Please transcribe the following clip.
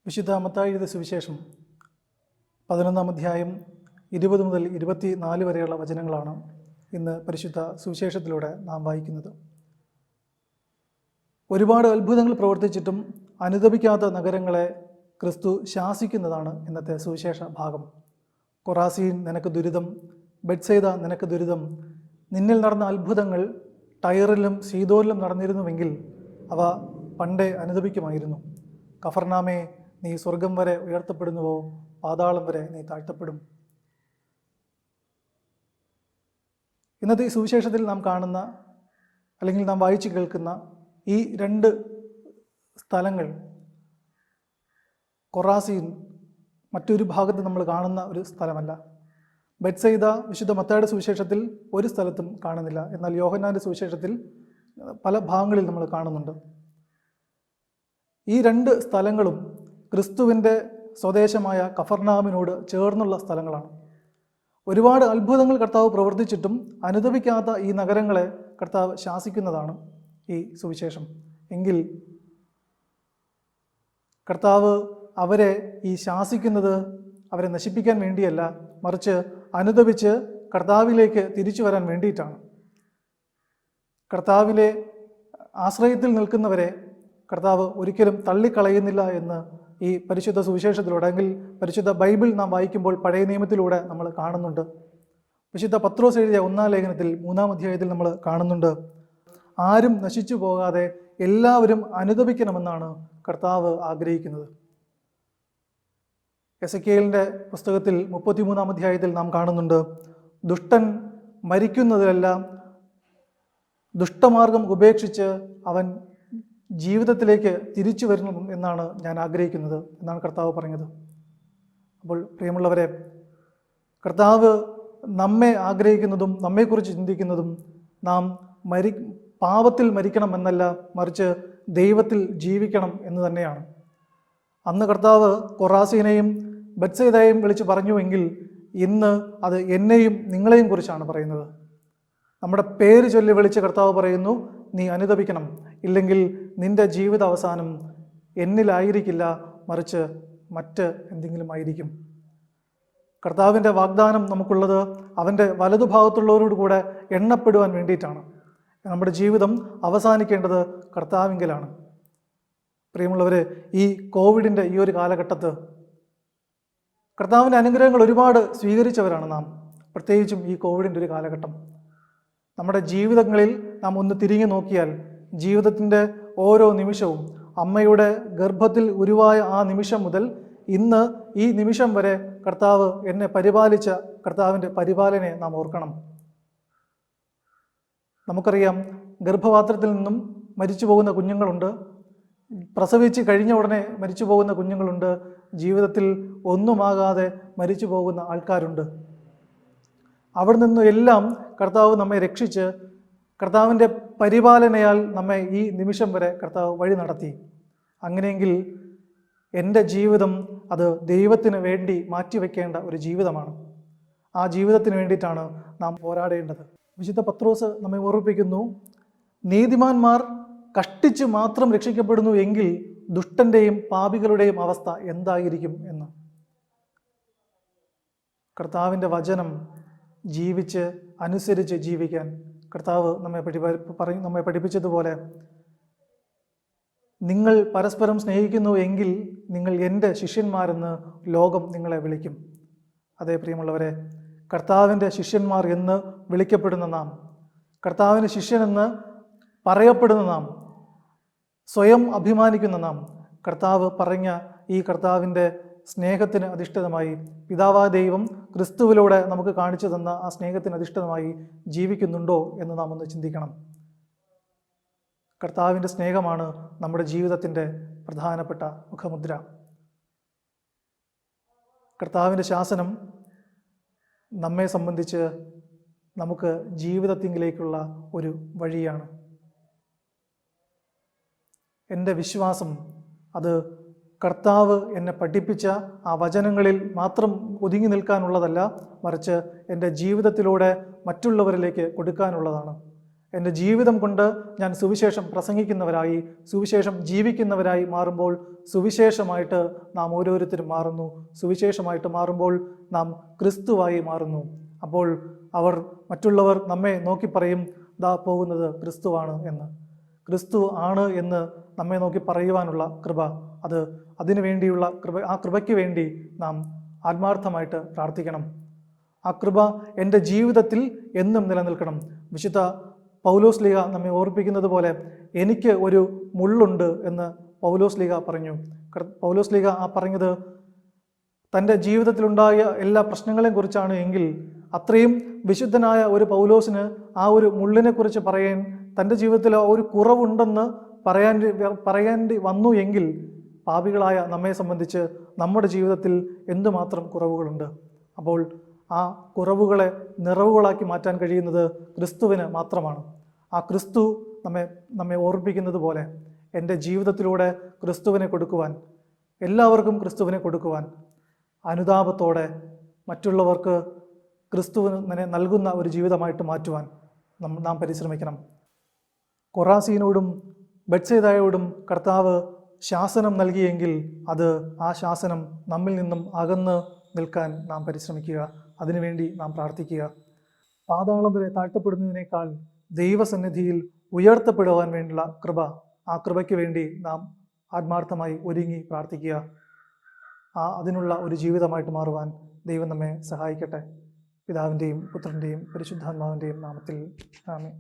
വിശുദ്ധ മത്തായി എഴുതിയ സുവിശേഷം 11-ാം അധ്യായം 20 മുതൽ 24 വരെയുള്ള വചനങ്ങളാണ് ഇന്ന് പരിശുദ്ധ സുവിശേഷത്തിലൂടെ നാം വായിക്കുന്നത്. ഒരുപാട് അത്ഭുതങ്ങൾ പ്രവർത്തിച്ചിട്ടും അനുതപിക്കാത്ത നഗരങ്ങളെ ക്രിസ്തു ശാസിക്കുന്നതാണ് ഇന്നത്തെ സുവിശേഷ ഭാഗം. കൊറാസീൻ നിനക്ക് ദുരിതം, ബെത്സൈദ നിനക്ക് ദുരിതം. നിന്നിൽ നടന്ന അത്ഭുതങ്ങൾ ടയറിലും സീദോനിലും നടന്നിരുന്നുവെങ്കിൽ അവ പണ്ടേ അനുതപിക്കുമായിരുന്നു. കഫർനാമേ, നീ സ്വർഗം വരെ ഉയർത്തപ്പെടുന്നുവോ, പാതാളം വരെ നീ താഴ്ത്തപ്പെടും. ഇന്നത്തെ ഈ സുവിശേഷത്തിൽ നാം കാണുന്ന അല്ലെങ്കിൽ നാം വായിച്ചു കേൾക്കുന്ന ഈ രണ്ട് സ്ഥലങ്ങൾ, കൊറാസീൻ മറ്റൊരു ഭാഗത്ത് നമ്മൾ കാണുന്ന ഒരു സ്ഥലമല്ല. ബെത്സൈദ വിശുദ്ധ മത്തായിയുടെ സുവിശേഷത്തിൽ ഒരു സ്ഥലത്തും കാണുന്നില്ല, എന്നാൽ യോഹന്നാന്റെ സുവിശേഷത്തിൽ പല ഭാഗങ്ങളിൽ നമ്മൾ കാണുന്നുണ്ട്. ഈ രണ്ട് സ്ഥലങ്ങളും ക്രിസ്തുവിൻ്റെ സ്വദേശമായ കഫർനാമിനോട് ചേർന്നുള്ള സ്ഥലങ്ങളാണ്. ഒരുപാട് അത്ഭുതങ്ങൾ കർത്താവ് പ്രവർത്തിച്ചിട്ടും അനുതപിക്കാത്ത ഈ നഗരങ്ങളെ കർത്താവ് ശാസിക്കുന്നതാണ് ഈ സുവിശേഷം. എങ്കിൽ കർത്താവ് അവരെ ഈ ശാസിക്കുന്നത് അവരെ നശിപ്പിക്കാൻ വേണ്ടിയല്ല, മറിച്ച് അനുതപിച്ച് കർത്താവിലേക്ക് തിരിച്ചു വരാൻ വേണ്ടിയിട്ടാണ്. കർത്താവിലെ ആശ്രയത്തിൽ നിൽക്കുന്നവരെ കർത്താവ് ഒരിക്കലും തള്ളിക്കളയുന്നില്ല എന്ന് ഈ പരിശുദ്ധ സുവിശേഷത്തിലൂടെ അല്ലെങ്കിൽ പരിശുദ്ധ ബൈബിൾ നാം വായിക്കുമ്പോൾ പഴയ നിയമത്തിലൂടെ നമ്മൾ കാണുന്നുണ്ട്. വിശുദ്ധ പത്രോസ് എഴുതിയ 1-ാം ലേഖനത്തിൽ 3-ാം അധ്യായത്തിൽ നമ്മൾ കാണുന്നുണ്ട്, ആരും നശിച്ചു പോകാതെ എല്ലാവരും അനുതപിക്കണമെന്നാണ് കർത്താവ് ആഗ്രഹിക്കുന്നത്. എസെക്കിയേലിൻ്റെ പുസ്തകത്തിൽ 33-ാം അധ്യായത്തിൽ നാം കാണുന്നുണ്ട്, ദുഷ്ടൻ മരിക്കുന്നതിലെല്ലാം ദുഷ്ടമാർഗം ഉപേക്ഷിച്ച് അവൻ ജീവിതത്തിലേക്ക് തിരിച്ചു വരണം എന്നാണ് ഞാൻ ആഗ്രഹിക്കുന്നത് എന്നാണ് കർത്താവ് പറഞ്ഞത്. അപ്പോൾ പ്രിയമുള്ളവരെ, കർത്താവ് നമ്മെ ആഗ്രഹിക്കുന്നതും നമ്മെക്കുറിച്ച് ചിന്തിക്കുന്നതും നാം പാപത്തിൽ മരിക്കണം എന്നല്ല, മറിച്ച് ദൈവത്തിൽ ജീവിക്കണം എന്ന് തന്നെയാണ്. അന്ന് കർത്താവ് കൊറാസീനെയും ബെത്സൈദയെയും വിളിച്ച് പറഞ്ഞുവെങ്കിൽ ഇന്ന് അത് എന്നെയും നിങ്ങളെയും കുറിച്ചാണ് പറയുന്നത്. നമ്മുടെ പേര് ചൊല്ലി വിളിച്ച് കർത്താവ് പറയുന്നു, നീ അനുതപിക്കണം, ഇല്ലെങ്കിൽ നിന്റെ ജീവിത അവസാനം എന്നിലായിരിക്കില്ല, മറിച്ച് മറ്റ് എന്തെങ്കിലും ആയിരിക്കും. കർത്താവിൻ്റെ വാഗ്ദാനം നമുക്കുള്ളത് അവൻ്റെ വലതുഭാഗത്തുള്ളവരോട് കൂടെ എണ്ണപ്പെടുവാൻ വേണ്ടിയിട്ടാണ്. നമ്മുടെ ജീവിതം അവസാനിക്കേണ്ടത് കർത്താവിങ്കലാണ്. പ്രിയമുള്ളവർ, ഈ കോവിഡിൻ്റെ ഈ ഒരു കാലഘട്ടത്ത് കർത്താവിൻ്റെ അനുഗ്രഹങ്ങൾ ഒരുപാട് സ്വീകരിച്ചവരാണ് നാം. പ്രത്യേകിച്ചും ഈ കോവിഡിൻ്റെ ഒരു കാലഘട്ടം നമ്മുടെ ജീവിതങ്ങളിൽ നാം ഒന്ന് തിരിഞ്ഞു നോക്കിയാൽ ജീവിതത്തിൻ്റെ ഓരോ നിമിഷവും അമ്മയുടെ ഗർഭത്തിൽ ഉരുവായ ആ നിമിഷം മുതൽ ഇന്ന് ഈ നിമിഷം വരെ കർത്താവ് എന്നെ പരിപാലിച്ച കർത്താവിൻ്റെ പരിപാലനയെ നാം ഓർക്കണം. നമുക്കറിയാം, ഗർഭപാത്രത്തിൽ നിന്നും മരിച്ചു പോകുന്ന കുഞ്ഞുങ്ങളുണ്ട്, പ്രസവിച്ച് കഴിഞ്ഞ ഉടനെ മരിച്ചു പോകുന്ന കുഞ്ഞുങ്ങളുണ്ട്, ജീവിതത്തിൽ ഒന്നുമാകാതെ മരിച്ചു പോകുന്ന ആൾക്കാരുണ്ട്. അവിടെ നിന്ന് എല്ലാം കർത്താവ് നമ്മെ രക്ഷിച്ച് കർത്താവിൻ്റെ പരിപാലനയാൽ നമ്മെ ഈ നിമിഷം വരെ കർത്താവ് വഴി നടത്തി. അങ്ങനെയെങ്കിൽ എൻ്റെ ജീവിതം അത് ദൈവത്തിന് വേണ്ടി മാറ്റിവെക്കേണ്ട ഒരു ജീവിതമാണ്. ആ ജീവിതത്തിന് വേണ്ടിയിട്ടാണ് നാം പോരാടേണ്ടത്. വിശുദ്ധ പത്രോസ് നമ്മെ ഓർമ്മിപ്പിക്കുന്നു, നീതിമാന്മാർ കഷ്ടിച്ച് മാത്രം രക്ഷിക്കപ്പെടുന്നു എങ്കിൽ ദുഷ്ടൻ്റെയും പാപികളുടെയും അവസ്ഥ എന്തായിരിക്കും എന്ന്. കർത്താവിൻ്റെ വചനം ജീവിച്ച് അനുസരിച്ച് ജീവിക്കാൻ കർത്താവ് നമ്മെ പഠിപ്പിച്ചതുപോലെ, നിങ്ങൾ പരസ്പരം സ്നേഹിക്കുന്നു എങ്കിൽ നിങ്ങൾ എൻ്റെ ശിഷ്യന്മാരെന്ന് ലോകം നിങ്ങളെ വിളിക്കും. അതേ പ്രിയമുള്ളവരെ, കർത്താവിൻ്റെ ശിഷ്യന്മാർ എന്ന് വിളിക്കപ്പെടുന്ന നാം, കർത്താവിൻ്റെ ശിഷ്യനെന്ന് പറയപ്പെടുന്ന നാം, സ്വയം അഭിമാനിക്കുന്ന നാം, കർത്താവ് പറഞ്ഞ ഈ കർത്താവിൻ്റെ സ്നേഹത്തിന് അധിഷ്ഠിതമായി പിതാവായ ദൈവം ക്രിസ്തുവിലൂടെ നമുക്ക് കാണിച്ചു തന്ന ആ സ്നേഹത്തിന് അധിഷ്ഠിതമായി ജീവിക്കുന്നുണ്ടോ എന്ന് നാം ഒന്ന് ചിന്തിക്കണം. കർത്താവിൻ്റെ സ്നേഹമാണ് നമ്മുടെ ജീവിതത്തിൻ്റെ പ്രധാനപ്പെട്ട മുഖമുദ്ര. കർത്താവിൻ്റെ ശാസനം നമ്മെ സംബന്ധിച്ച് നമുക്ക് ജീവിതത്തിലേക്കുള്ള ഒരു വഴിയാണ്. എൻ്റെ വിശ്വാസം അത് കർത്താവ് എന്നെ പഠിപ്പിച്ച ആ വചനങ്ങളിൽ മാത്രം ഒതുങ്ങി നിൽക്കാനുള്ളതല്ല, മറിച്ച് എൻ്റെ ജീവിതത്തിലൂടെ മറ്റുള്ളവരിലേക്ക് കൊടുക്കാനുള്ളതാണ്. എൻ്റെ ജീവിതം കൊണ്ട് ഞാൻ സുവിശേഷം പ്രസംഗിക്കുന്നവരായി, സുവിശേഷം ജീവിക്കുന്നവരായി മാറുമ്പോൾ സുവിശേഷമായിട്ട് നാം ഓരോരുത്തരും മാറുന്നു. സുവിശേഷമായിട്ട് മാറുമ്പോൾ നാം ക്രിസ്തുവായി മാറുന്നു. അപ്പോൾ മറ്റുള്ളവർ നമ്മെ നോക്കി പറയും, ദാ പോകുന്നത് ക്രിസ്തുവാണ് എന്ന്. ക്രിസ്തു ആണ് എന്ന് നമ്മെ നോക്കി പറയുവാനുള്ള കൃപ, അതിനു വേണ്ടിയുള്ള ആ കൃപയ്ക്ക് വേണ്ടി നാം ആത്മാർത്ഥമായിട്ട് പ്രാർത്ഥിക്കണം. ആ കൃപ എൻ്റെ ജീവിതത്തിൽ എന്നും നിലനിൽക്കണം. വിശുദ്ധ പൗലോസ്ലീഹ നമ്മെ ഓർപ്പിക്കുന്നത് പോലെ, എനിക്ക് ഒരു മുള്ളുണ്ട് എന്ന് പൗലോസ്ലീഹ പറഞ്ഞു. പൗലോസ്ലീഹ ആ പറഞ്ഞത് തൻ്റെ ജീവിതത്തിലുണ്ടായ എല്ലാ പ്രശ്നങ്ങളെയും കുറിച്ചാണ് എങ്കിൽ, അത്രയും വിശുദ്ധനായ ഒരു പൗലോസിന് ആ ഒരു മുള്ളിനെക്കുറിച്ച് പറയാൻ, തൻ്റെ ജീവിതത്തിൽ ഒരു കുറവുണ്ടെന്ന് പറയേണ്ടി വന്നു എങ്കിൽ, പാപികളായ നമ്മെ സംബന്ധിച്ച് നമ്മുടെ ജീവിതത്തിൽ എന്തുമാത്രം കുറവുകളുണ്ട്. അപ്പോൾ ആ കുറവുകളെ നിറവുകളാക്കി മാറ്റാൻ കഴിയുന്നത് ക്രിസ്തുവിന് മാത്രമാണ്. ആ ക്രിസ്തു നമ്മെ ഓർമ്മിപ്പിക്കുന്നത് പോലെ എൻ്റെ ജീവിതത്തിലൂടെ ക്രിസ്തുവിനെ കൊടുക്കുവാൻ, എല്ലാവർക്കും ക്രിസ്തുവിനെ കൊടുക്കുവാൻ, അനുതാപത്തോടെ മറ്റുള്ളവർക്ക് ക്രിസ്തുവിനെ നൽകുന്ന ഒരു ജീവിതമായിട്ട് മാറ്റുവാൻ നാം പരിശ്രമിക്കണം. കൊറാസീനോടും ബെത്സേദയോടും കർത്താവ് ശാസനം നൽകിയെങ്കിൽ ആ ശാസനം നമ്മിൽ നിന്നും അകന്ന് നിൽക്കാൻ നാം പരിശ്രമിക്കുക. അതിനുവേണ്ടി നാം പ്രാർത്ഥിക്കുക. പാതാളം വരെ താഴ്ത്തപ്പെടുന്നതിനേക്കാൾ ദൈവസന്നിധിയിൽ ഉയർത്തപ്പെടുവാൻ വേണ്ടിയുള്ള കൃപ, ആ കൃപയ്ക്ക് വേണ്ടി നാം ആത്മാർത്ഥമായി ഒരുങ്ങി പ്രാർത്ഥിക്കുക. അതിനുള്ള ഒരു ജീവിതമായിട്ട് മാറുവാൻ ദൈവം നമ്മെ സഹായിക്കട്ടെ. പിതാവിൻ്റെയും പുത്രൻ്റെയും പരിശുദ്ധാത്മാവിൻ്റെയും നാമത്തിൽ ആമേൻ.